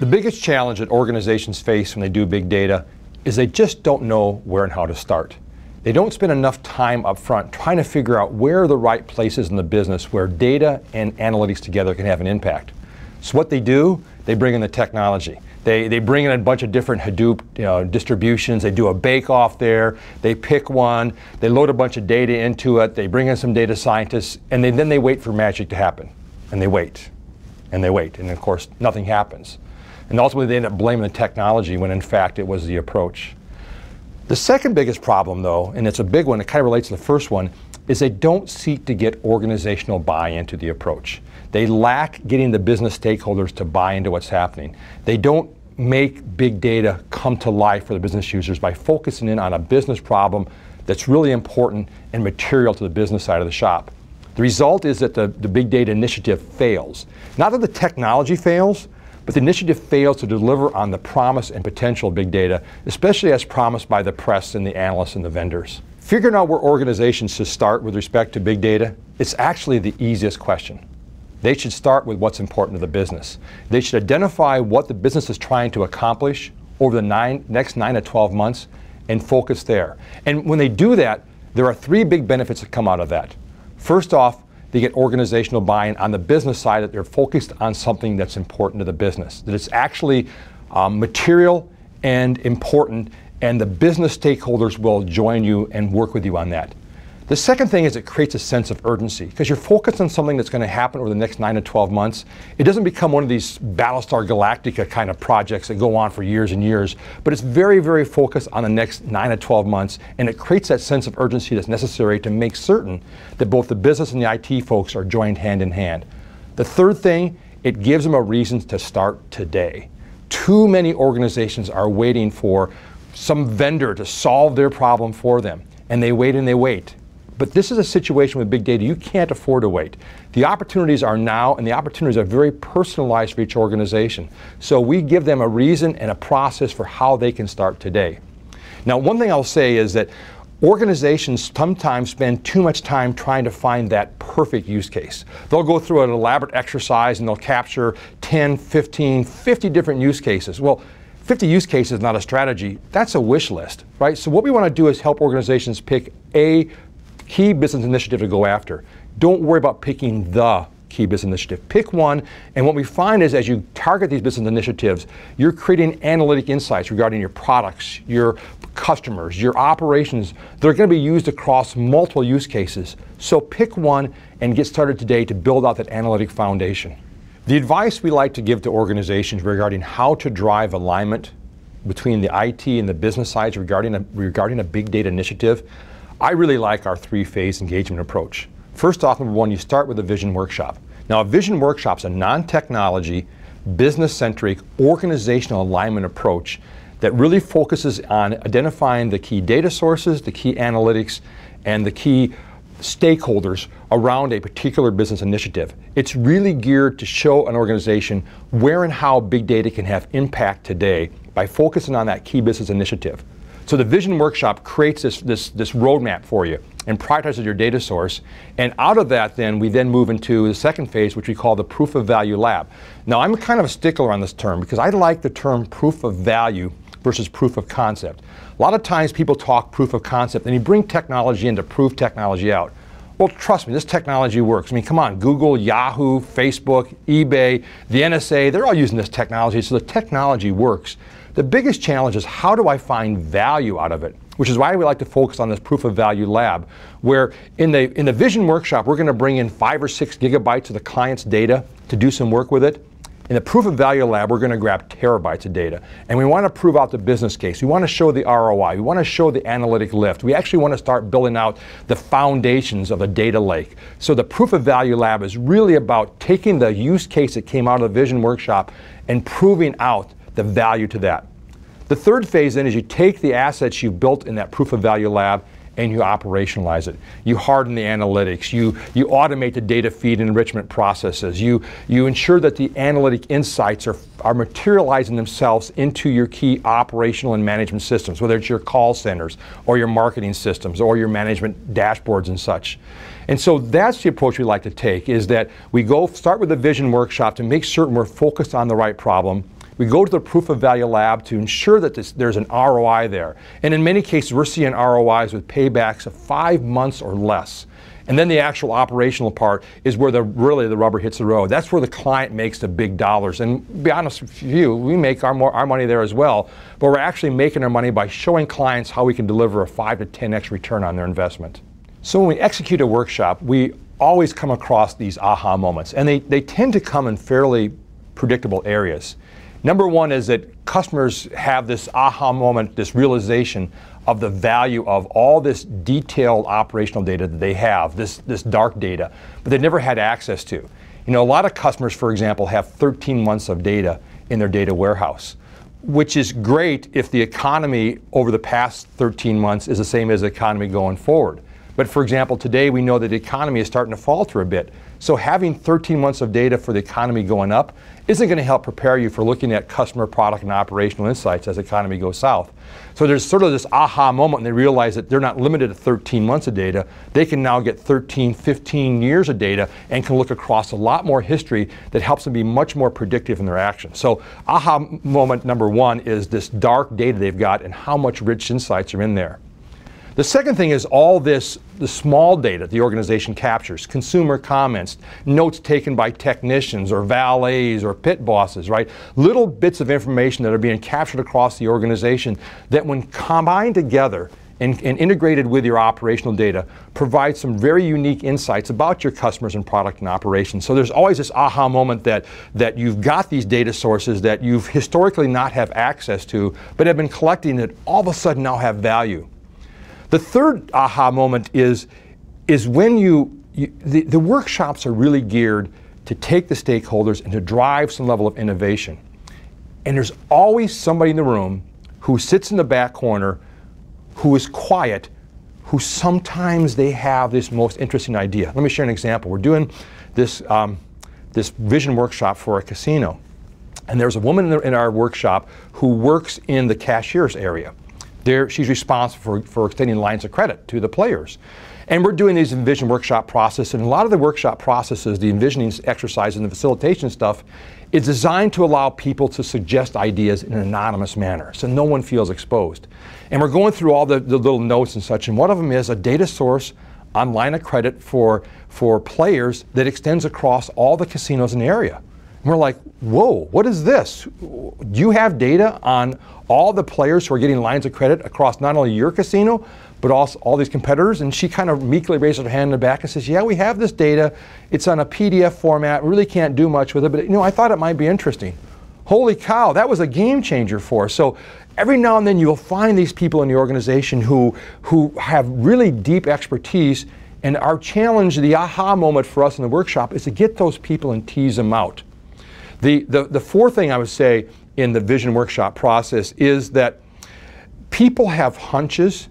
The biggest challenge that organizations face when they do big data is they just don't know where and how to start. They don't spend enough time up front trying to figure out where are the right places in the business where data and analytics together can have an impact. So what they do, they bring in the technology. They bring in a bunch of different Hadoop distributions. They do a bake-off there. They pick one. They load a bunch of data into it. They bring in some data scientists, and then they wait for magic to happen. And they wait, and they wait, and of course nothing happens. And ultimately they end up blaming the technology when in fact it was the approach. The second biggest problem though, and it's a big one, it kind of relates to the first one, is they don't seek to get organizational buy-in to the approach. They lack getting the business stakeholders to buy into what's happening. They don't make big data come to life for the business users by focusing in on a business problem that's really important and material to the business side of the shop. The result is that the big data initiative fails. Not that the technology fails, but the initiative fails to deliver on the promise and potential of big data, especially as promised by the press and the analysts and the vendors. Figuring out where organizations should start with respect to big data, it's actually the easiest question. They should start with what's important to the business. They should identify what the business is trying to accomplish over the next 9 to 12 months and focus there. And when they do that, there are 3 big benefits that come out of that. First off, they get organizational buy-in on the business side, that they're focused on something that's important to the business, that it's actually material and important, and the business stakeholders will join you and work with you on that. The second thing is it creates a sense of urgency, because you're focused on something that's going to happen over the next 9 to 12 months. It doesn't become one of these Battlestar Galactica kind of projects that go on for years and years, but it's very, very focused on the next 9 to 12 months, and it creates that sense of urgency that's necessary to make certain that both the business and the IT folks are joined hand in hand. The third thing, it gives them a reason to start today. Too many organizations are waiting for some vendor to solve their problem for them, and they wait and they wait. But this is a situation with big data you can't afford to wait. The opportunities are now, and the opportunities are very personalized for each organization. So we give them a reason and a process for how they can start today. Now, one thing I'll say is that organizations sometimes spend too much time trying to find that perfect use case. They'll go through an elaborate exercise and they'll capture 10, 15, 50 different use cases. Well, 50 use cases is not a strategy. That's a wish list, right? So what we want to do is help organizations pick a key business initiative to go after. Don't worry about picking the key business initiative. Pick one, and what we find is as you target these business initiatives, you're creating analytic insights regarding your products, your customers, your operations. They're going to be used across multiple use cases. So pick one and get started today to build out that analytic foundation. The advice we like to give to organizations regarding how to drive alignment between the IT and the business sides regarding a big data initiative, I really like our 3-phase engagement approach. First off, number one, you start with a vision workshop. Now, a vision workshop is a non-technology, business-centric, organizational alignment approach that really focuses on identifying the key data sources, the key analytics, and the key stakeholders around a particular business initiative. It's really geared to show an organization where and how big data can have impact today by focusing on that key business initiative. So the Vision Workshop creates this roadmap for you and prioritizes your data source. And out of that, then, we then move into the second phase, which we call the Proof of Value Lab. Now, I'm kind of a stickler on this term because I like the term proof of value versus proof of concept. A lot of times people talk proof of concept and you bring technology in to prove technology out. Well, trust me, this technology works. I mean, come on, Google, Yahoo, Facebook, eBay, the NSA, they're all using this technology, so the technology works. The biggest challenge is how do I find value out of it? Which is why we like to focus on this Proof of Value Lab, where in the Vision Workshop, we're going to bring in 5 or 6 gigabytes of the client's data to do some work with it. In the Proof of Value Lab, we're going to grab terabytes of data. And we want to prove out the business case. We want to show the ROI. We want to show the analytic lift. We actually want to start building out the foundations of a data lake. So the Proof of Value Lab is really about taking the use case that came out of the Vision Workshop and proving out the value to that. The third phase then is you take the assets you've built in that Proof of Value Lab and you operationalize it. You harden the analytics. You automate the data feed and enrichment processes. You ensure that the analytic insights are materializing themselves into your key operational and management systems, whether it's your call centers or your marketing systems or your management dashboards and such. And so that's the approach we like to take, is that we start with the Vision Workshop to make certain we're focused on the right problem. We go to the proof of value lab to ensure that there's an ROI there. And in many cases, we're seeing ROIs with paybacks of 5 months or less. And then the actual operational part is where really the rubber hits the road. That's where the client makes the big dollars. And to be honest with you, we make our money there as well, but we're actually making our money by showing clients how we can deliver a 5 to 10x return on their investment. So when we execute a workshop, we always come across these aha moments, and they tend to come in fairly predictable areas. Number one is that customers have this aha moment, this realization of the value of all this detailed operational data that they have, this dark data, but they've never had access to. You know, a lot of customers, for example, have 13 months of data in their data warehouse, which is great if the economy over the past 13 months is the same as the economy going forward. But for example, today we know that the economy is starting to falter a bit. So having 13 months of data for the economy going up isn't going to help prepare you for looking at customer, product, and operational insights as the economy goes south. So there's sort of this aha moment, and they realize that they're not limited to 13 months of data. They can now get 13, 15 years of data and can look across a lot more history that helps them be much more predictive in their actions. So aha moment number one is this dark data they've got and how much rich insights are in there. The second thing is all the small data the organization captures, consumer comments, notes taken by technicians or valets or pit bosses, right? Little bits of information that are being captured across the organization that when combined together and integrated with your operational data provide some very unique insights about your customers and product and operations. So there's always this aha moment that you've got these data sources that you've historically not have access to, but have been collecting that all of a sudden now have value. The third aha moment is when the workshops are really geared to take the stakeholders and to drive some level of innovation. And there's always somebody in the room who sits in the back corner, who is quiet, who sometimes they have this most interesting idea. Let me share an example. We're doing this vision workshop for a casino. And there's a woman in our workshop who works in the cashier's area. She's responsible for extending lines of credit to the players. And we're doing these envision workshop processes, and a lot of the workshop processes, the envisioning exercises and the facilitation stuff, is designed to allow people to suggest ideas in an anonymous manner, so no one feels exposed. And we're going through all the little notes and such, and one of them is a data source on line of credit for players that extends across all the casinos in the area. And we're like, whoa, what is this? Do you have data on all the players who are getting lines of credit across not only your casino, but also all these competitors? And she kind of meekly raises her hand in the back and says, yeah, we have this data. It's on a PDF format. We really can't do much with it, but I thought it might be interesting. Holy cow, that was a game changer for us. So every now and then you'll find these people in the organization who have really deep expertise, and our challenge, the aha moment for us in the workshop, is to get those people and tease them out. The fourth thing I would say in the vision workshop process is that people have hunches,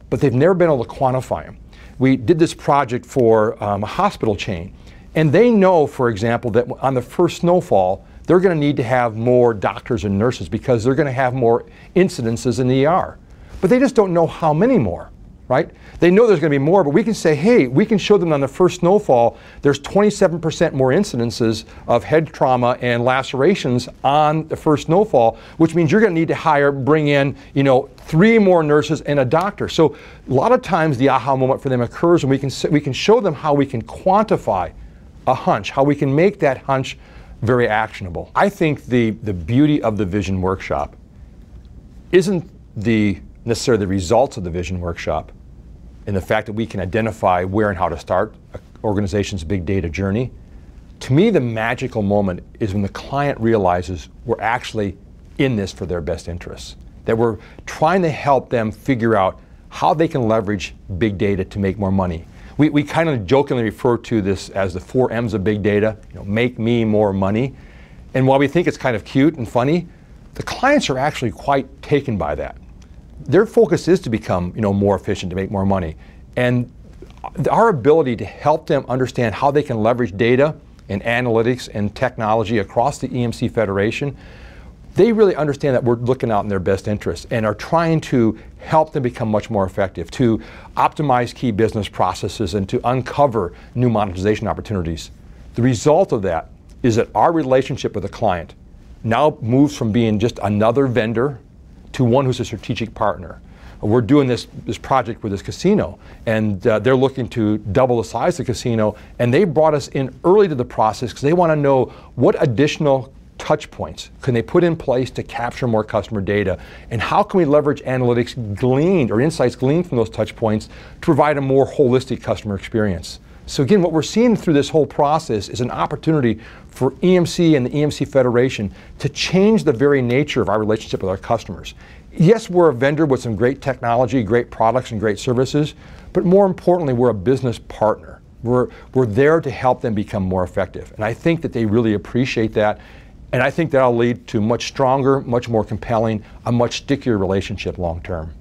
but they've never been able to quantify them. We did this project for a hospital chain, and they know, for example, that on the first snowfall, they're going to need to have more doctors and nurses because they're going to have more incidences in the ER. But they just don't know how many more, right? They know there's going to be more, but we can say, hey, we can show them on the first snowfall, there's 27% more incidences of head trauma and lacerations on the first snowfall, which means you're going to need to bring in, 3 more nurses and a doctor. So a lot of times the aha moment for them occurs when we can show them how we can quantify a hunch, how we can make that hunch very actionable. I think the beauty of the vision workshop isn't necessarily the results of the vision workshop and the fact that we can identify where and how to start an organization's big data journey. To me, the magical moment is when the client realizes we're actually in this for their best interests, that we're trying to help them figure out how they can leverage big data to make more money. We kind of jokingly refer to this as the 4 M's of big data, make me more money. And while we think it's kind of cute and funny, the clients are actually quite taken by that. Their focus is to become more efficient, to make more money. And our ability to help them understand how they can leverage data and analytics and technology across the EMC Federation, they really understand that we're looking out in their best interest and are trying to help them become much more effective, to optimize key business processes and to uncover new monetization opportunities. The result of that is that our relationship with the client now moves from being just another vendor to one who's a strategic partner. We're doing this project with this casino, and they're looking to double the size of the casino, and they brought us in early to the process because they want to know what additional touch points can they put in place to capture more customer data, and how can we leverage analytics gleaned or insights gleaned from those touch points to provide a more holistic customer experience. So again, what we're seeing through this whole process is an opportunity for EMC and the EMC Federation to change the very nature of our relationship with our customers. Yes, we're a vendor with some great technology, great products, and great services, but more importantly, we're a business partner. We're there to help them become more effective. And I think that they really appreciate that. And I think that'll lead to much stronger, much more compelling, a much stickier relationship long term.